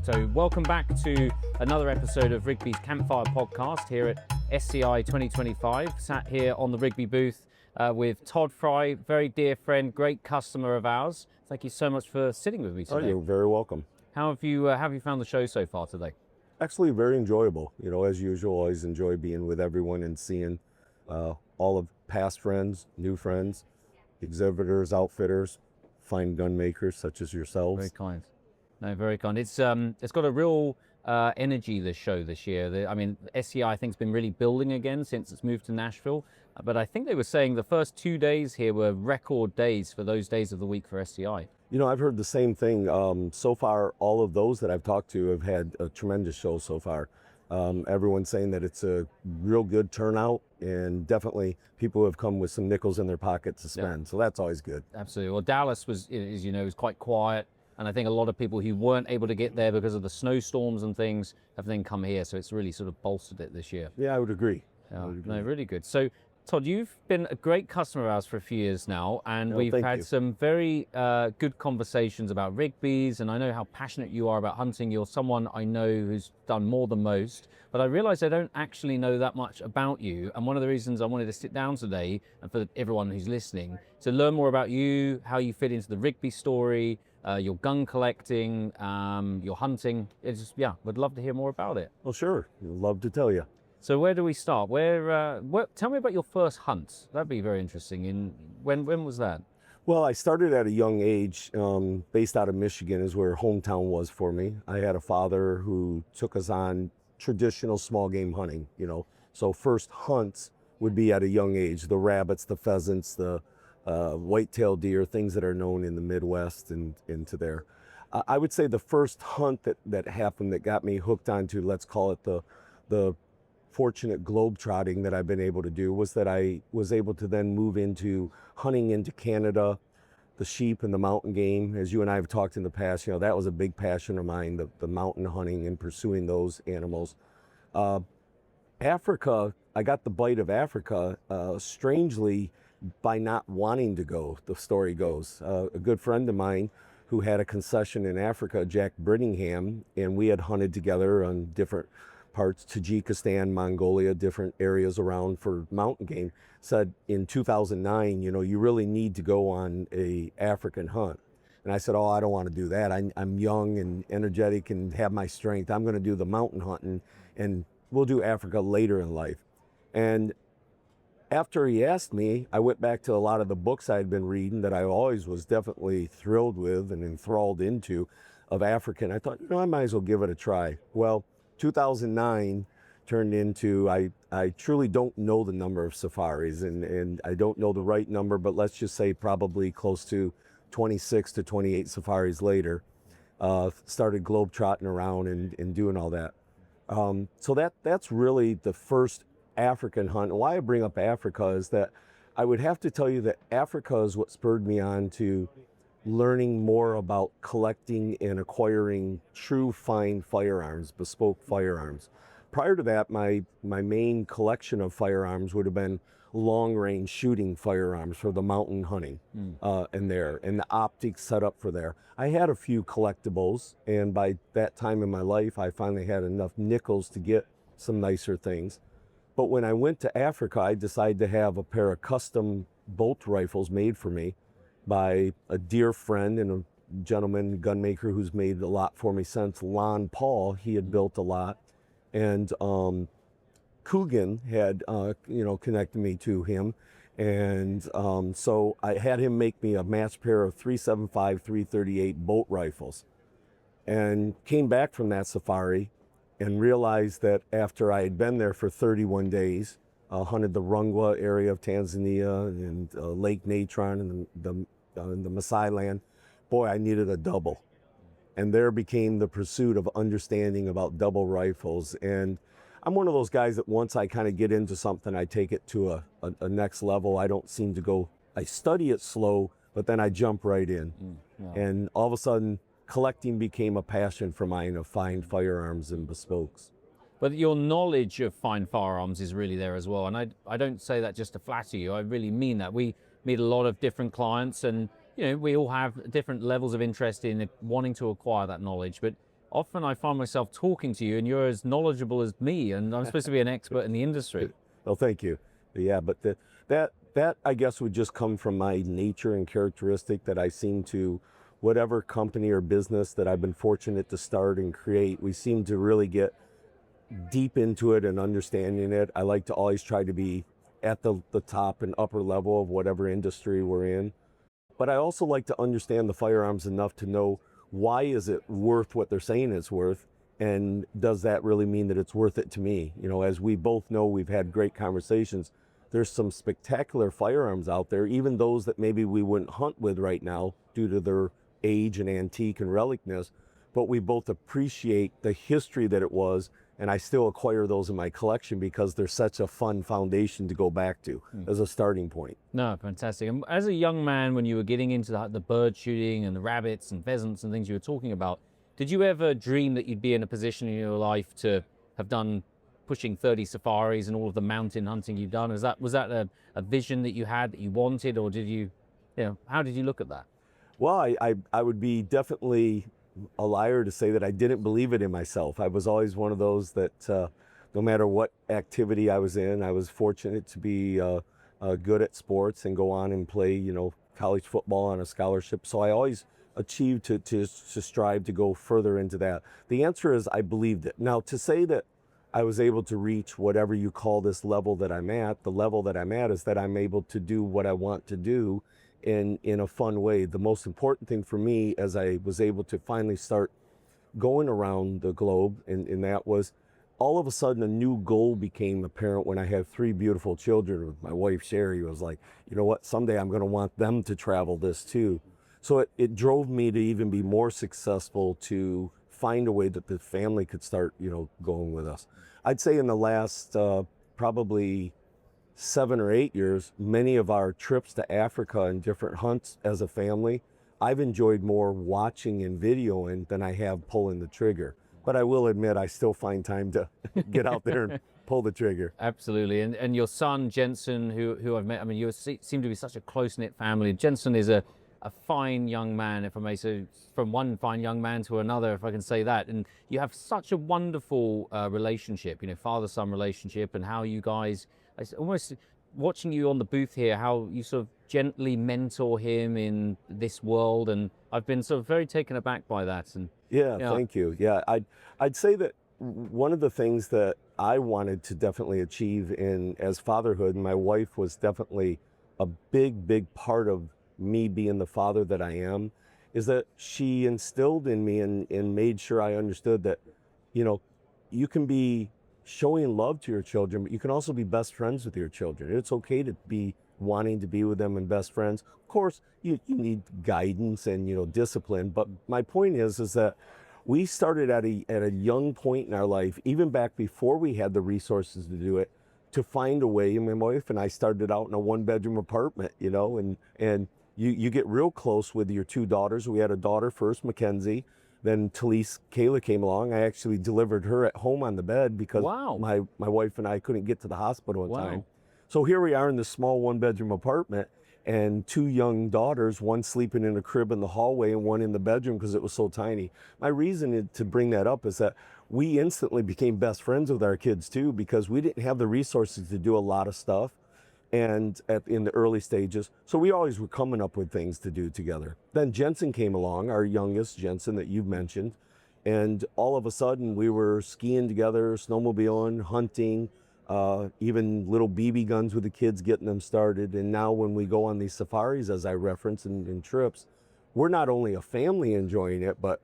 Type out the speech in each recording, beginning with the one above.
So welcome back to another episode of Rigby's Campfire podcast here at SCI 2025. Sat here on the Rigby booth with Todd Fry, very dear friend, great customer of ours. Thank you so much for sitting with me today. Oh, you're very welcome. How have you found the show so far today? Actually, very enjoyable. You know, as usual, always enjoy being with everyone and seeing all of past friends, new friends, exhibitors, outfitters, fine gun makers such as yourselves. Very kind. No, very kind. It's got a real energy, this show this year. SCI I think has been really building again since it's moved to Nashville. But I think they were saying the first 2 days here were record days for those days of the week for SCI. You know, I've heard the same thing. So far, all of those that I've talked to have had a tremendous show so far. Everyone's saying that it's a real good turnout, and definitely people have come with some nickels in their pocket to spend. Yeah. So that's always good. Absolutely. Well, Dallas was, as you know, was quite quiet. And I think a lot of people who weren't able to get there because of the snowstorms and things have then come here. So it's really sort of bolstered it this year. Yeah, I would agree. No, really good. So, Todd, you've been a great customer of ours for a few years now, and we've had some very good conversations about Rigby's, and I know how passionate you are about hunting. You're someone I know who's done more than most, but I realize I don't actually know that much about you. And one of the reasons I wanted to sit down today, and for everyone who's listening, to learn more about you, how you fit into the Rigby story, your gun collecting, your hunting. Would love to hear more about it. Well, sure. I'd love to tell you. So where do we start? Tell me about your first hunt. That'd be very interesting. When was that? Well, I started at a young age, based out of Michigan is where hometown was for me. I had a father who took us on traditional small game hunting, you know. So first hunts would be at a young age, the rabbits, the pheasants, the white-tailed deer, things that are known in the Midwest and into there. I would say the first hunt that happened that got me hooked onto, let's call it the fortunate globetrotting that I've been able to do, was that I was able to then move into hunting into Canada, the sheep and the mountain game. As you and I have talked in the past, you know, that was a big passion of mine, the mountain hunting and pursuing those animals. Africa, I got the bite of Africa, strangely, by not wanting to go, the story goes. A good friend of mine who had a concession in Africa, Jack Brittingham, and we had hunted together on different parts, Tajikistan, Mongolia, different areas around for mountain game, said in 2009, you know, you really need to go on a African hunt. And I said, oh, I don't want to do that. I'm young and energetic and have my strength. I'm going to do the mountain hunting, and we'll do Africa later in life. And after he asked me, I went back to a lot of the books I had been reading that I always was definitely thrilled with and enthralled into of Africa. And I thought, you know, I might as well give it a try. Well, 2009 turned into, I truly don't know the number of safaris, and I don't know the right number, but let's just say probably close to 26 to 28 safaris later, started globetrotting around and doing all that. So that's really the first African hunt. And why I bring up Africa is that I would have to tell you that Africa is what spurred me on to learning more about collecting and acquiring true fine firearms, bespoke firearms. Prior to that, my main collection of firearms would have been long-range shooting firearms for the mountain hunting and the optics set up for there. I had a few collectibles, and by that time in my life, I finally had enough nickels to get some nicer things. But when I went to Africa, I decided to have a pair of custom bolt rifles made for me by a dear friend and a gentleman, gun maker, who's made a lot for me since, Lon Paul. He had built a lot. And Coogan had, connected me to him. And so I had him make me a matched pair of 375, 338 bolt rifles. And came back from that safari and realized that after I had been there for 31 days, hunted the Rungwa area of Tanzania and Lake Natron and the Maasai land, boy, I needed a double. And there became the pursuit of understanding about double rifles. And I'm one of those guys that once I kind of get into something, I take it to a next level. I don't seem to go, I study it slow, but then I jump right in. And all of a sudden, collecting became a passion for mine of fine firearms and bespokes. But your knowledge of fine firearms is really there as well. And I don't say that just to flatter you. I really mean that. We meet a lot of different clients, and you know, we all have different levels of interest in wanting to acquire that knowledge. But often I find myself talking to you and you're as knowledgeable as me, and I'm supposed to be an expert in the industry. Well, thank you. Yeah, but that I guess would just come from my nature and characteristic that I seem to, whatever company or business that I've been fortunate to start and create, we seem to really get deep into it and understanding it. I like to always try to be at the top and upper level of whatever industry we're in. But I also like to understand the firearms enough to know, why is it worth what they're saying it's worth? And does that really mean that it's worth it to me? You know, as we both know, we've had great conversations. There's some spectacular firearms out there, even those that maybe we wouldn't hunt with right now due to their age and antique and relicness, but we both appreciate the history that it was, and I still acquire those in my collection because they're such a fun foundation to go back to as a starting point. No, fantastic. And as a young man, when you were getting into the bird shooting and the rabbits and pheasants and things you were talking about, did you ever dream that you'd be in a position in your life to have done pushing 30 safaris and all of the mountain hunting you've done? Was that a vision that you had, that you wanted, or did you know, how did you look at that? Well, I would be definitely a liar to say that I didn't believe it in myself. I was always one of those that no matter what activity I was in, I was fortunate to be good at sports and go on and play, you know, college football on a scholarship. So I always achieved to strive to go further into that. The answer is I believed it. Now, to say that I was able to reach whatever you call this level that I'm at, the level that I'm at is that I'm able to do what I want to do in a fun way. The most important thing for me, as I was able to finally start going around the globe, and that was, all of a sudden a new goal became apparent when I had 3 beautiful children with my wife Sherry. Was like, you know what, someday I'm going to want them to travel this too. So it drove me to even be more successful, to find a way that the family could start, you know, going with us. I'd say in the last probably 7 or 8 years, many of our trips to Africa and different hunts as a family, I've enjoyed more watching and videoing than I have pulling the trigger. But I will admit, I still find time to get out there and pull the trigger. Absolutely. And your son, Jensen, who I've met, I mean, you seem to be such a close-knit family. Jensen is a fine young man, if I may say, from one fine young man to another, if I can say that. And you have such a wonderful relationship, you know, father-son relationship, and how you guys, almost watching you on the booth here, how you sort of gently mentor him in this world. And I've been sort of very taken aback by that. And yeah, thank you. Yeah, I'd say that one of the things that I wanted to definitely achieve as fatherhood, and my wife was definitely a big part of me being the father that I am, is that she instilled in me and made sure I understood that, you know, you can be showing love to your children, but you can also be best friends with your children. It's okay to be wanting to be with them and best friends. Of course, you need guidance and, you know, discipline. But my point is that we started at a young point in our life, even back before we had the resources to do it, to find a way. And my wife and I started out in a 1-bedroom apartment, you know, and you get real close with your 2 daughters. We had a daughter first, Mackenzie. Then Talise, Kayla came along. I actually delivered her at home on the bed because my wife and I couldn't get to the hospital in time. So here we are in this small 1-bedroom apartment, and 2 young daughters, one sleeping in a crib in the hallway and one in the bedroom because it was so tiny. My reason to bring that up is that we instantly became best friends with our kids too, because we didn't have the resources to do a lot of stuff and in the early stages. So we always were coming up with things to do together. Then Jensen came along, our youngest, Jensen, that you've mentioned. And all of a sudden we were skiing together, snowmobiling, hunting, even little BB guns with the kids, getting them started. And now when we go on these safaris, as I referenced in trips, we're not only a family enjoying it, but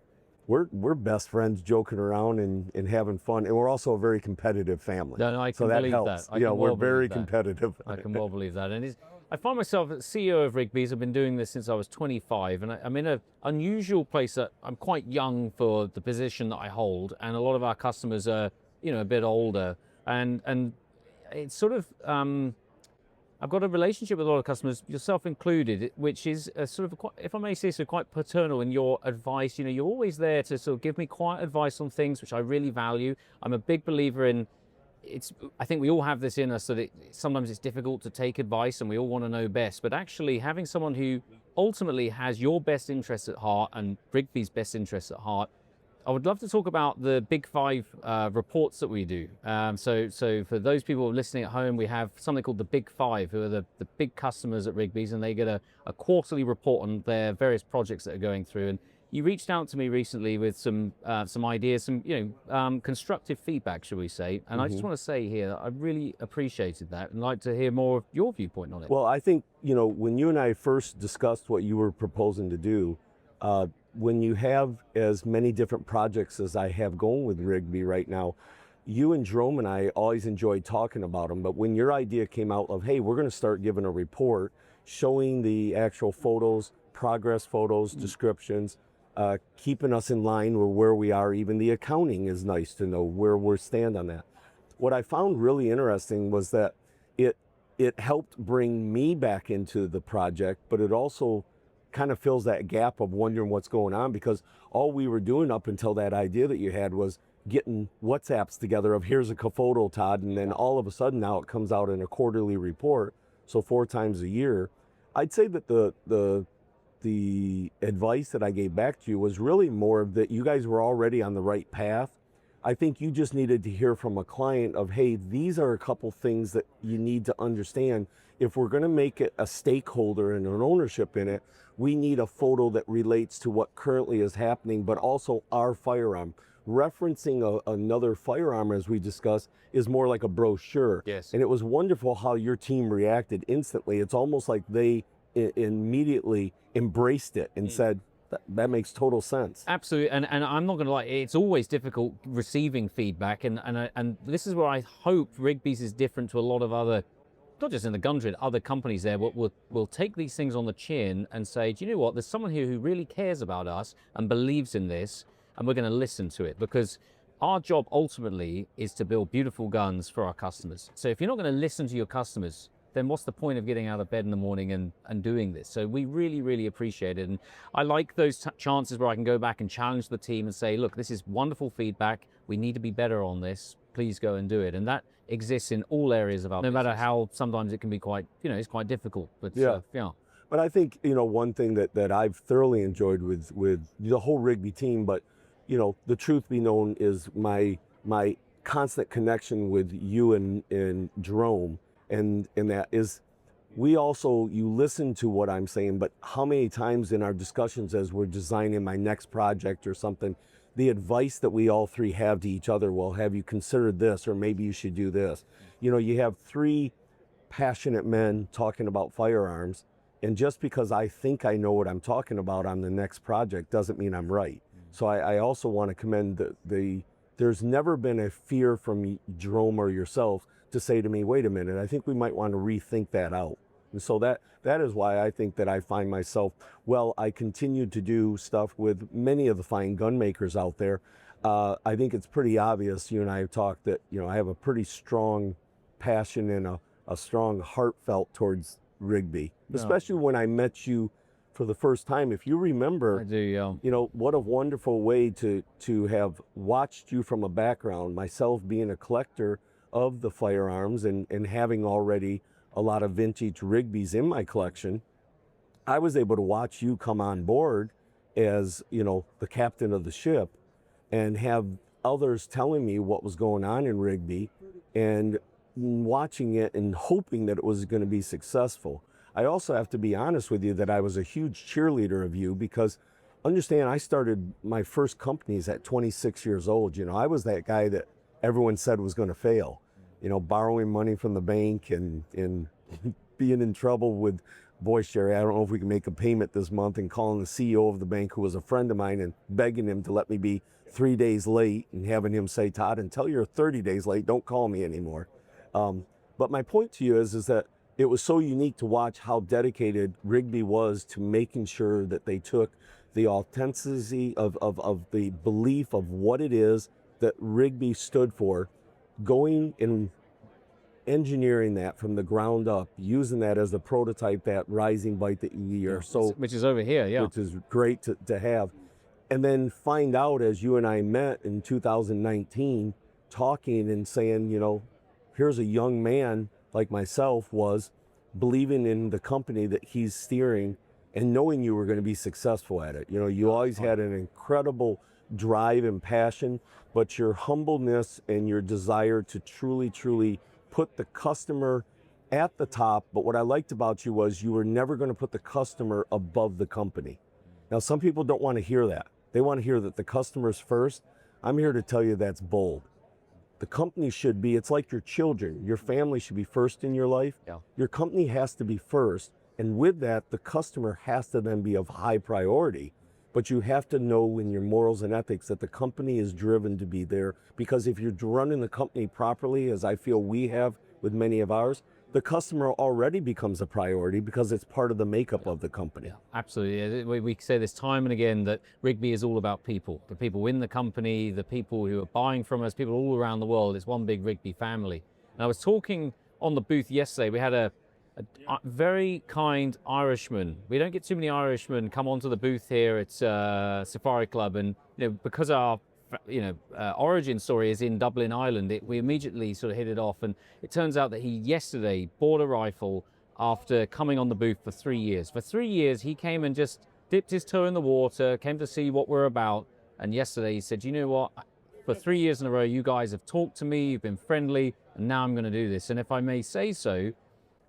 we're best friends joking around and having fun. And we're also a very competitive family. No, I can believe that. Yeah, we're very competitive. I can well believe that. And I find myself CEO of Rigby's. I've been doing this since I was 25, and I'm in an unusual place that I'm quite young for the position that I hold, and a lot of our customers are, you know, a bit older, and it's sort of I've got a relationship with a lot of customers, yourself included, which is a sort of, if I may say so, quite paternal in your advice. You know, you're always there to sort of give me quiet advice on things, which I really value. I'm a big believer in, I think we all have this in us that sometimes it's difficult to take advice and we all want to know best, but actually having someone who ultimately has your best interests at heart and Rigby's best interests at heart I would love to talk about the Big Five reports that we do. So for those people listening at home, we have something called the Big Five, who are the big customers at Rigby's, and they get a quarterly report on their various projects that are going through. And you reached out to me recently with some ideas, some constructive feedback, shall we say? And I just want to say here that I really appreciated that and like to hear more of your viewpoint on it. Well, I think when you and I first discussed what you were proposing to do, when you have as many different projects as I have going with Rigby right now, you and Jerome and I always enjoyed talking about them. But when your idea came out of, hey, we're going to start giving a report showing the actual photos, progress photos, descriptions, keeping us in line with where we are, even the accounting is nice to know where we stand on that. What I found really interesting was that it helped bring me back into the project, but it also kind of fills that gap of wondering what's going on, because all we were doing up until that idea that you had was getting WhatsApps together of here's a photo, Todd, and then all of a sudden now it comes out in a quarterly report, so 4 times a year. I'd say that the advice that I gave back to you was really more of that you guys were already on the right path. I think you just needed to hear from a client of, hey, these are a couple things that you need to understand. If we're going to make it a stakeholder and an ownership in it, we need a photo that relates to what currently is happening, but also our firearm. Referencing another firearm, as we discussed, is more like a brochure. Yes. And it was wonderful how your team reacted instantly. It's almost like they immediately embraced it and said, that makes total sense. Absolutely, and I'm not going to lie, it's always difficult receiving feedback, and this is where I hope Rigby's is different to a lot of other, not just in the gun trade, other companies there, will take these things on the chin and say, do you know what, there's someone here who really cares about us and believes in this, and we're going to listen to it, because our job ultimately is to build beautiful guns for our customers. So if you're not going to listen to your customers, then what's the point of getting out of bed in the morning and doing this? So we really, really appreciate it. And I like those chances where I can go back and challenge the team and say, look, this is wonderful feedback. We need to be better on this. Please go and do it. And that exists in all areas of our business. No matter how sometimes it can be quite, it's quite difficult. But yeah. But I think, one thing that I've thoroughly enjoyed with the whole Rigby team, but, the truth be known is my constant connection with you and Jerome. And that is, you listen to what I'm saying, but how many times in our discussions as we're designing my next project or something, the advice that we all three have to each other, well, have you considered this, or maybe you should do this? You have 3 passionate men talking about firearms, and just because I think I know what I'm talking about on the next project doesn't mean I'm right. So I also want to commend there's never been a fear from Jerome or yourself to say to me, wait a minute, I think we might want to rethink that out. And so that is why I think that I find myself, I continue to do stuff with many of the fine gun makers out there. I think it's pretty obvious, you and I have talked, that, I have a pretty strong passion and a strong heartfelt towards Rigby, especially when I met you for the first time. If you remember, I do, what a wonderful way to have watched you from a background, myself being a collector of the firearms and having already a lot of vintage Rigbys in my collection. I was able to watch you come on board as, the captain of the ship, and have others telling me what was going on in Rigby and watching it and hoping that it was going to be successful. I also have to be honest with you that I was a huge cheerleader of you, because understand, I started my first companies at 26 years old. I was that guy that everyone said was going to fail, borrowing money from the bank and being in trouble with, boy, Sherry, I don't know if we can make a payment this month, and calling the CEO of the bank, who was a friend of mine, and begging him to let me be 3 days late, and having him say, Todd, until you're 30 days late, don't call me anymore. But my point to you is that it was so unique to watch how dedicated Rigby was to making sure that they took the authenticity of the belief of what it is that Rigby stood for, going and engineering that from the ground up, using that as a prototype, that rising bite that you are so, which is over here, which is great to have, and then find out, as you and I met in 2019, talking and saying, here's a young man like myself was believing in the company that he's steering, and knowing you were going to be successful at it. You always had an incredible drive and passion, but your humbleness and your desire to truly put the customer at the top. But what I liked about you was you were never going to put the customer above the company. Now, some people don't want to hear that. They want to hear that the customer's first. I'm here to tell you that's bold. The company should be, it's like your children. Your family should be first in your life. Yeah. Your company has to be first. And with that, the customer has to then be of high priority. But you have to know in your morals and ethics that the company is driven to be there. Because if you're running the company properly, as I feel we have with many of ours, the customer already becomes a priority because it's part of the makeup of the company. Yeah, absolutely. We say this time and again that Rigby is all about people. The people in the company, the people who are buying from us, people all around the world. It's one big Rigby family. And I was talking on the booth yesterday. We had a very kind Irishman. We don't get too many Irishmen come onto the booth here at Safari Club, and because our origin story is in Dublin, Ireland, we immediately sort of hit it off. And it turns out that he yesterday bought a rifle after coming on the booth for 3 years. For 3 years, he came and just dipped his toe in the water, came to see what we're about. And yesterday he said, you know what, for 3 years in a row, you guys have talked to me, you've been friendly, and now I'm going to do this. And if I may say so,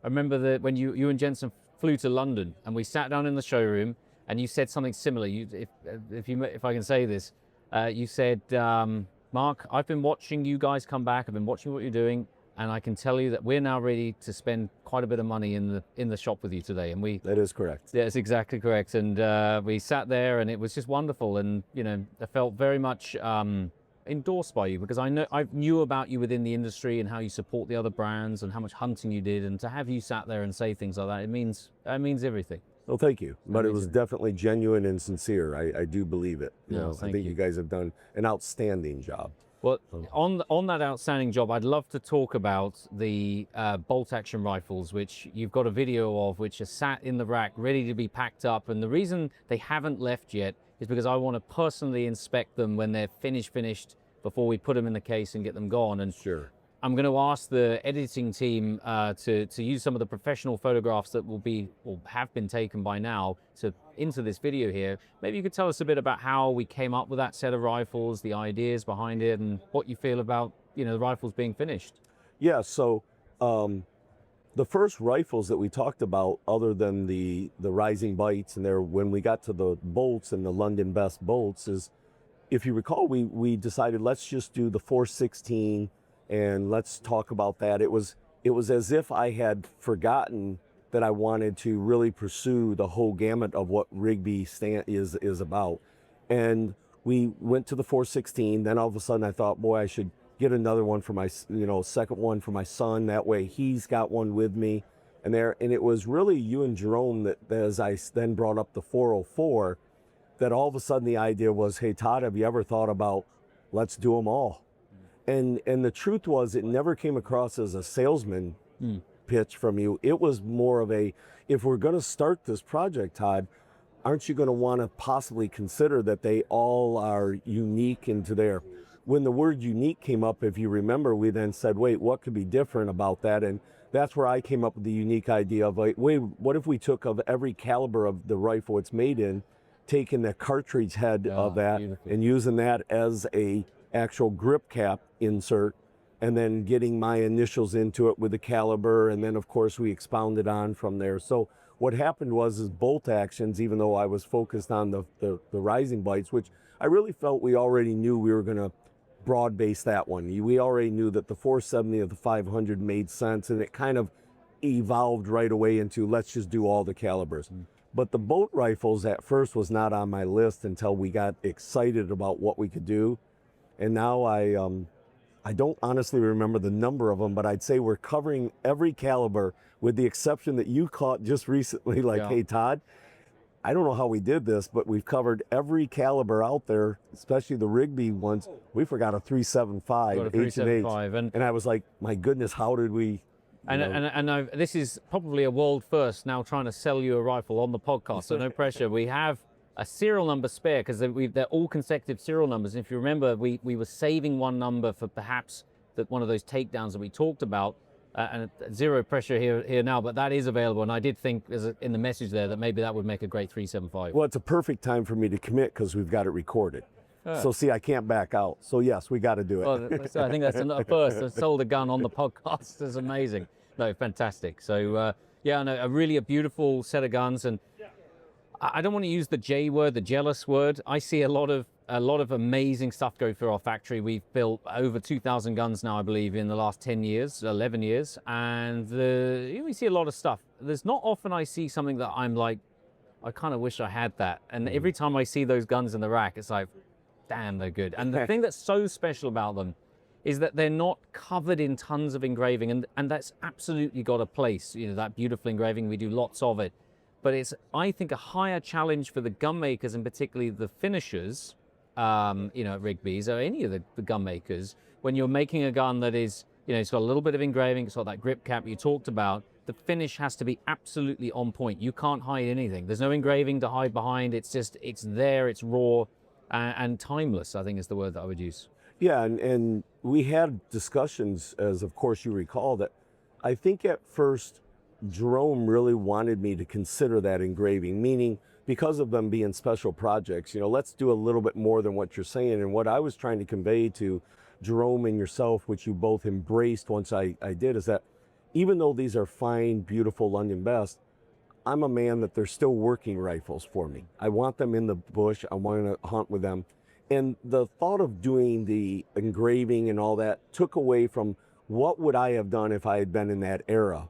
I remember that when you and Jensen flew to London and we sat down in the showroom and you said something similar. If I can say this, you said, Mark, I've been watching you guys come back. I've been watching what you're doing, and I can tell you that we're now ready to spend quite a bit of money in the shop with you today. And that is correct. Yeah, it's exactly correct. And we sat there, and it was just wonderful. And I felt very much endorsed by you because I knew about you within the industry and how you support the other brands and how much hunting you did. And to have you sat there and say things like that, it means everything. Well, thank you. But it was definitely genuine and sincere. I do believe it. I think you guys have done an outstanding job. Well, on that outstanding job, I'd love to talk about the bolt action rifles, which you've got a video of, which are sat in the rack, ready to be packed up. And the reason they haven't left yet is because I want to personally inspect them when they're finished before we put them in the case and get them gone. And sure, I'm going to ask the editing team to use some of the professional photographs that will be or have been taken by now into this video here. Maybe you could tell us a bit about how we came up with that set of rifles, the ideas behind it, and what you feel about the rifles being finished. Yeah. So the first rifles that we talked about, other than the Rising Bites, and when we got to the bolts and the London Best bolts, is, if you recall, we decided let's just do the 416. And let's talk about that. It was as if I had forgotten that I wanted to really pursue the whole gamut of what Rigby is about. And we went to the 416. Then all of a sudden I thought, boy, I should get another one for my, second one for my son. That way he's got one with me. And it was really you and Jerome that as I then brought up the 404, that all of a sudden the idea was, hey, Todd, have you ever thought about let's do them all? And the truth was, it never came across as a salesman pitch from you. It was more of if we're going to start this project, Todd, aren't you going to want to possibly consider that they all are unique into their... When the word unique came up, if you remember, we then said, wait, what could be different about that? And that's where I came up with the unique idea of, wait, what if we took of every caliber of the rifle it's made in, taking the cartridge head of that beautiful. And using that as a actual grip cap insert, and then getting my initials into it with the caliber, and then of course we expounded on from there. So what happened was bolt actions, even though I was focused on the Rising Bites, which I really felt we already knew we were going to broad base that one. We already knew that the 470 of the 500 made sense, and it kind of evolved right away into let's just do all the calibers. But the bolt rifles at first was not on my list until we got excited about what we could do. And now I don't honestly remember the number of them, but I'd say we're covering every caliber with the exception that you caught just recently, hey, Todd, I don't know how we did this, but we've covered every caliber out there, especially the Rigby ones. We forgot a 375, H&H. And I was like, my goodness, how did we... And this is probably a world first now, trying to sell you a rifle on the podcast, so no pressure. We have a serial number spare because they're all consecutive serial numbers. And if you remember, we were saving one number for perhaps one of those takedowns that we talked about, and zero pressure here now, but that is available. And I did think in the message there that maybe that would make a great 375. Well, it's a perfect time for me to commit because we've got it recorded. So see, I can't back out. So yes, we got to do it. Well, I think that's a first. I sold a gun on the podcast. That's amazing. No, fantastic. So yeah, no, a beautiful set of guns, and I don't want to use the J word, the jealous word. I see a lot of amazing stuff go through our factory. We've built over 2,000 guns now, I believe, in the last 10 years, 11 years, and we see a lot of stuff. There's not often I see something that I'm like, I kind of wish I had that. And every time I see those guns in the rack, it's like, damn, they're good. And the thing that's so special about them is that they're not covered in tons of engraving, and that's absolutely got a place. You know, that beautiful engraving, we do lots of it. But it's, I think, a higher challenge for the gun makers, and particularly the finishers, you know, at Rigby's or any of the gun makers, when you're making a gun that is, you know, it's got a little bit of engraving, it's got that grip cap you talked about, the finish has to be absolutely on point. You can't hide anything. There's no engraving to hide behind. It's just, it's there, it's raw, and timeless, I think is the word that I would use. Yeah, and we had discussions, as of course you recall, that I think at first Jerome really wanted me to consider that engraving, meaning because of them being special projects, you know, let's do a little bit more than what you're saying. And what I was trying to convey to Jerome and yourself, which you both embraced once I did, is that even though these are fine, beautiful London Best, I'm a man that they're still working rifles for me. I want them in the bush. I want to hunt with them. And the thought of doing the engraving and all that took away from what would I have done if I had been in that era,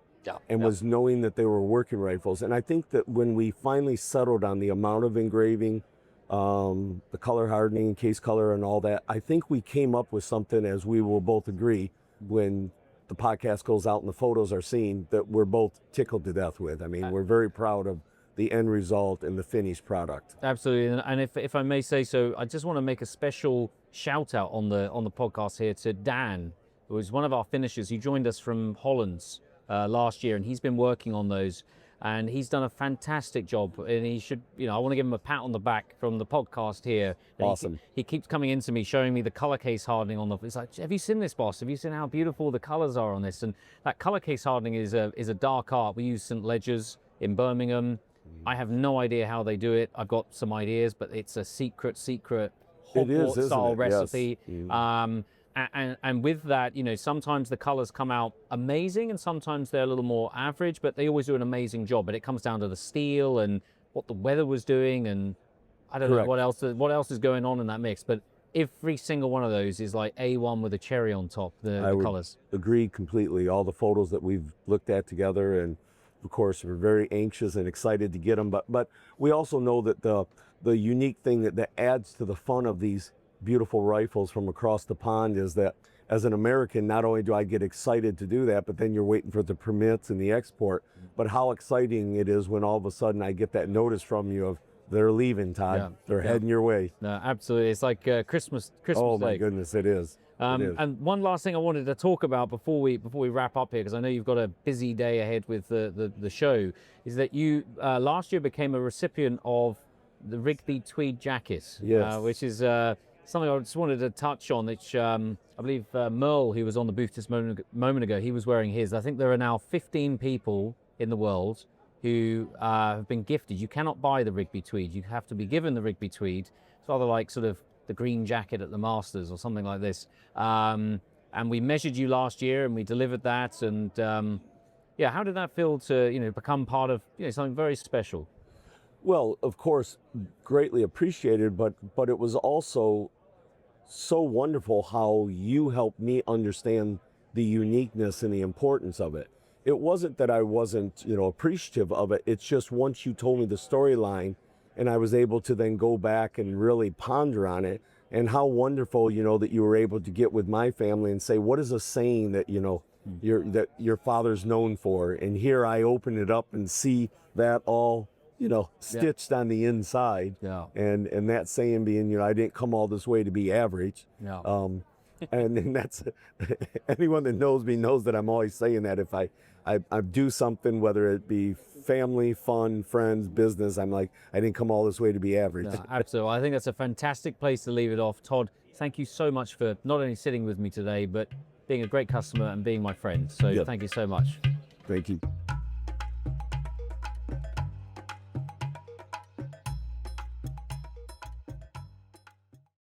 was knowing that they were working rifles. And I think that when we finally settled on the amount of engraving, the color hardening, case color and all that, I think we came up with something, as we will both agree, when the podcast goes out and the photos are seen, that we're both tickled to death with. I mean, we're very proud of the end result and the finished product. Absolutely. And if I may say so, I just want to make a special shout out on the podcast here to Dan, who was one of our finishers. He joined us from Holland's last year, and he's been working on those, and he's done a fantastic job. And he should, you know, I want to give him a pat on the back from the podcast here. And awesome. He keeps coming into me, showing me the color case hardening on the. It's like, have you seen this, boss? Have you seen how beautiful the colors are on this? And that color case hardening is a dark art. We use St. Ledger's in Birmingham. I have no idea how they do it. I've got some ideas, but it's a secret Hogwarts style recipe. Yes. And with that, you know, sometimes the colors come out amazing and sometimes they're a little more average, but they always do an amazing job. But it comes down to the steel and what the weather was doing, and I don't know what else is going on in that mix. But every single one of those is like A1 with a cherry on top, the colors. Agree completely. All the photos that we've looked at together, and of course we're very anxious and excited to get them. But we also know that the unique thing that adds to the fun of these beautiful rifles from across the pond is that as an American, not only do I get excited to do that, but then you're waiting for the permits and the export. But how exciting it is when all of a sudden I get that notice from you of they're leaving, Todd. They're heading your way. No, absolutely. It's like Christmas Oh my Day. goodness, it is. And one last thing I wanted to talk about before we wrap up here, because I know you've got a busy day ahead with the show, is that you last year became a recipient of the Rigby tweed jacket, which is something I just wanted to touch on, which I believe Merle, who was on the booth just a moment ago, he was wearing his. I think there are now 15 people in the world who have been gifted. You cannot buy the Rigby tweed. You have to be given the Rigby tweed. It's rather like sort of the green jacket at the Masters or something like this. And we measured you last year and we delivered that. And yeah, how did that feel to, you know, become part of, you know, something very special? Well, of course, greatly appreciated, but it was also so wonderful how you helped me understand the uniqueness and the importance of it. It wasn't that I wasn't, you know, appreciative of it. It's just once you told me the storyline and I was able to then go back and really ponder on it, and how wonderful, you know, that you were able to get with my family and say, what is a saying that, you know, that your father's known for? And here I open it up and see that all, you know, stitched on the inside. And that saying being, you know, I didn't come all this way to be average. And then that's, anyone that knows me knows that I'm always saying that if I do something, whether it be family, fun, friends, business, I'm like, I didn't come all this way to be average. Absolutely. I think that's a fantastic place to leave it off. Todd, thank you so much for not only sitting with me today, but being a great customer and being my friend. So thank you so much. Thank you.